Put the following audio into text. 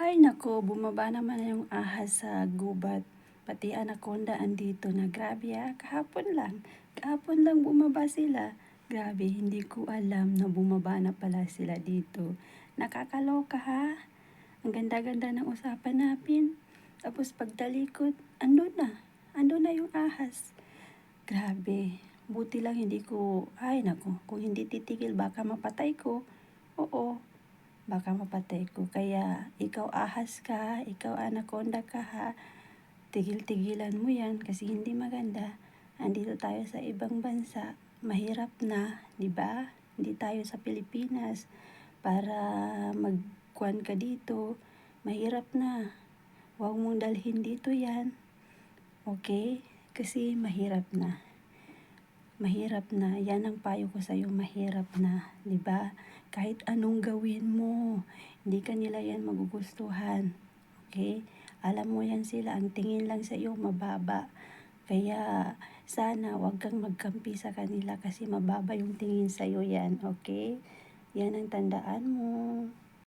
Ay naku, bumaba naman na yung ahas sa gubat. Pati anaconda andito na. Grabe Kahapon lang bumaba sila. Grabe, hindi ko alam na bumaba na pala sila dito. Nakakaloka ha? Ang ganda-ganda ng usapan natin. Tapos pagtalikod, andun na yung ahas. Grabe, buti lang hindi ko, ay naku, kung hindi titigil baka mapatay ko. Oo, baka mapatay ko. Kaya ikaw ahas ka, ikaw anaconda ka ha. Tigil-tigilan mo yan kasi hindi maganda. Andito tayo sa ibang bansa, mahirap na, 'di ba? Hindi tayo sa Pilipinas para magkuhan ka dito. Mahirap na. Huwag mong dalhin dito yan. Okay? Kasi mahirap na. Mahirap na. Yan ang payo ko sa'yo, mahirap na. 'Di ba? Kahit anong gawin mo, hindi ka nila yan magugustuhan. Okay? Alam mo yan sila, ang tingin lang sa iyo mababa. Kaya sana wag kang magkampi sa kanila kasi mababa yung tingin sa iyo yan. Okay? Yan ang tandaan mo.